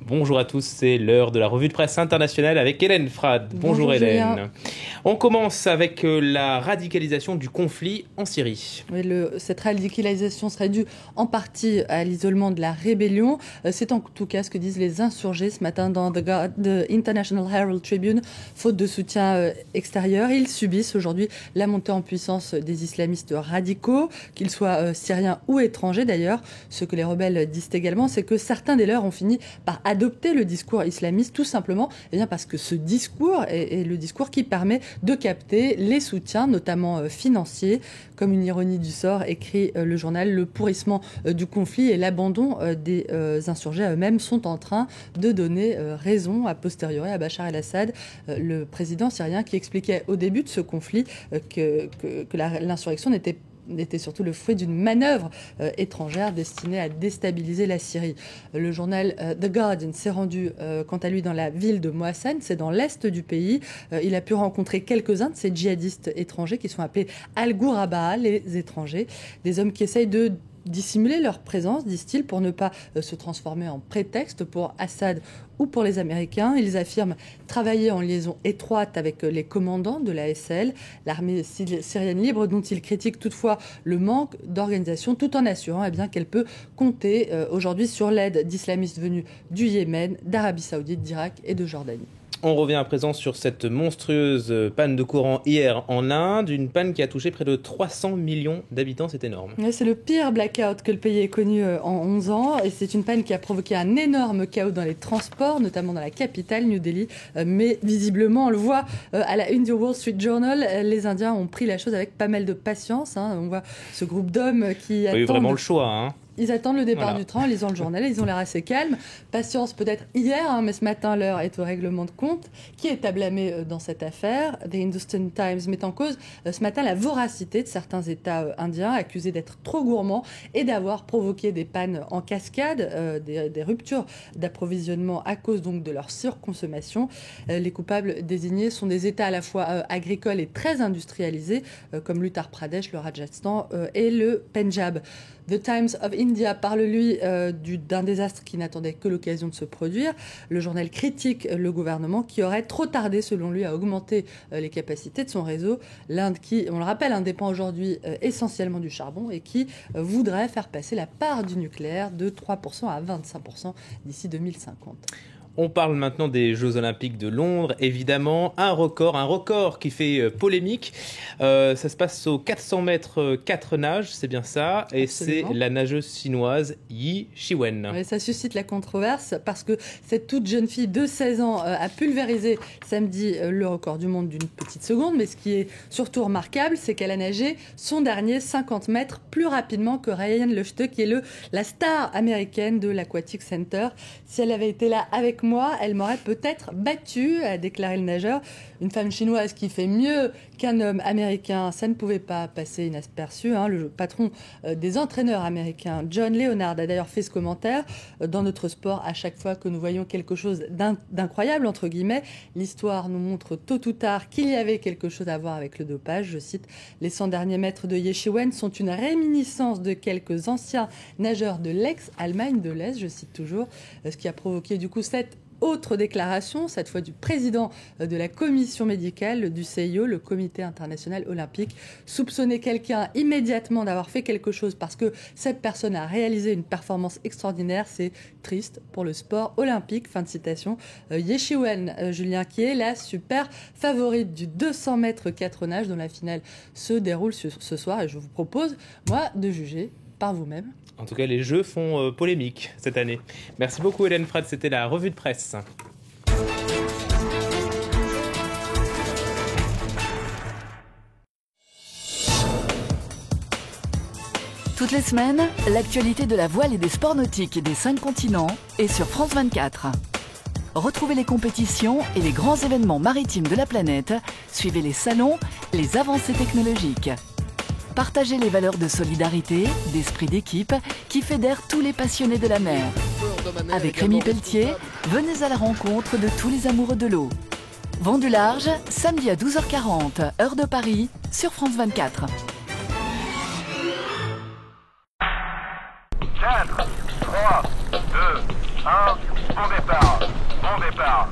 Bonjour à tous, c'est l'heure de la revue de presse internationale avec Hélène Frad. Bonjour Hélène. Julien. On commence avec la radicalisation du conflit en Syrie. Oui, cette radicalisation serait due en partie à l'isolement de la rébellion. C'est en tout cas ce que disent les insurgés ce matin dans The International Herald Tribune. Faute de soutien extérieur, ils subissent aujourd'hui la montée en puissance des islamistes radicaux, qu'ils soient syriens ou étrangers d'ailleurs. Ce que les rebelles disent également, c'est que certains des leurs ont fini par adopter le discours islamiste tout simplement parce que ce discours est le discours qui permet de capter les soutiens, notamment financiers. Comme une ironie du sort, écrit le journal, le pourrissement du conflit et l'abandon des insurgés à eux-mêmes sont en train de donner raison a posteriori à Bachar el-Assad, le président syrien qui expliquait au début de ce conflit que l'insurrection n'était surtout le fruit d'une manœuvre étrangère destinée à déstabiliser la Syrie. Le journal The Guardian s'est rendu quant à lui dans la ville de Moassen, c'est dans l'est du pays. Il a pu rencontrer quelques-uns de ces djihadistes étrangers qui sont appelés Al-Ghuraba, les étrangers, des hommes qui essayent de dissimuler leur présence, disent-ils, pour ne pas se transformer en prétexte pour Assad ou pour les Américains. Ils affirment travailler en liaison étroite avec les commandants de l'ASL, l'armée syrienne libre, dont ils critiquent toutefois le manque d'organisation, tout en assurant qu'elle peut compter aujourd'hui sur l'aide d'islamistes venus du Yémen, d'Arabie Saoudite, d'Irak et de Jordanie. On revient à présent sur cette monstrueuse panne de courant hier en Inde, une panne qui a touché près de 300 millions d'habitants, c'est énorme. C'est le pire blackout que le pays ait connu en 11 ans et c'est une panne qui a provoqué un énorme chaos dans les transports, notamment dans la capitale, New Delhi. Mais visiblement, on le voit à la une du Wall Street Journal, les Indiens ont pris la chose avec pas mal de patience. On voit ce groupe d'hommes qui attendent... Oui, vraiment le choix, Ils attendent le départ du train en lisant le journal, ils ont l'air assez calmes. Patience peut-être hier, mais ce matin l'heure est au règlement de compte. Qui est à blâmer dans cette affaire? The Hindustan Times met en cause ce matin la voracité de certains États indiens accusés d'être trop gourmands et d'avoir provoqué des pannes en cascade, des ruptures d'approvisionnement à cause donc de leur surconsommation. Les coupables désignés sont des États à la fois agricoles et très industrialisés, comme l'Uttar Pradesh, le Rajasthan et le Pendjab. The Times of India parle, lui, d'un désastre qui n'attendait que l'occasion de se produire. Le journal critique le gouvernement qui aurait trop tardé, selon lui, à augmenter les capacités de son réseau. L'Inde qui, on le rappelle, dépend aujourd'hui essentiellement du charbon et qui voudrait faire passer la part du nucléaire de 3% à 25% d'ici 2050. On parle maintenant des Jeux Olympiques de Londres, évidemment. Un record qui fait polémique. Ça se passe aux 400 mètres 4 nages, c'est bien ça. Et Absolument. c'est la nageuse chinoise Yi Shiwen. Oui, ça suscite la controverse parce que cette toute jeune fille de 16 ans a pulvérisé samedi le record du monde d'une petite seconde. Mais ce qui est surtout remarquable, c'est qu'elle a nagé son dernier 50 mètres plus rapidement que Ryan Lochte, qui est la star américaine de l'Aquatic Center. Si elle avait été là avec moi, elle m'aurait peut-être battue, a déclaré le nageur. Une femme chinoise qui fait mieux qu'un homme américain, ça ne pouvait pas passer inaperçu. Le patron des entraîneurs américains, John Leonard, a d'ailleurs fait ce commentaire. Dans notre sport, à chaque fois que nous voyons quelque chose d'incroyable, entre guillemets, l'histoire nous montre tôt ou tard qu'il y avait quelque chose à voir avec le dopage. Je cite, les 100 derniers mètres de Yi Shiwen sont une réminiscence de quelques anciens nageurs de l'ex-Allemagne de l'Est, je cite toujours, ce qui a provoqué du coup cette autre déclaration, cette fois du président de la commission médicale du CIO, le Comité international olympique, soupçonner quelqu'un immédiatement d'avoir fait quelque chose parce que cette personne a réalisé une performance extraordinaire, c'est triste pour le sport olympique. Fin de citation. Yi Shiwen, Julien, qui est la super favorite du 200 mètres 4 nages dont la finale se déroule ce soir et je vous propose, moi, de juger par vous-même. En tout cas, les Jeux font polémique cette année. Merci beaucoup Hélène Frad, c'était la revue de presse. Toutes les semaines, l'actualité de la voile et des sports nautiques des 5 continents est sur France 24. Retrouvez les compétitions et les grands événements maritimes de la planète. Suivez les salons, les avancées technologiques. Partagez les valeurs de solidarité, d'esprit d'équipe qui fédèrent tous les passionnés de la mer. Avec Rémi Pelletier, venez à la rencontre de tous les amoureux de l'eau. Vent du large, samedi à 12h40, heure de Paris, sur France 24. 4, 3, 2, 1, bon départ. Bon départ.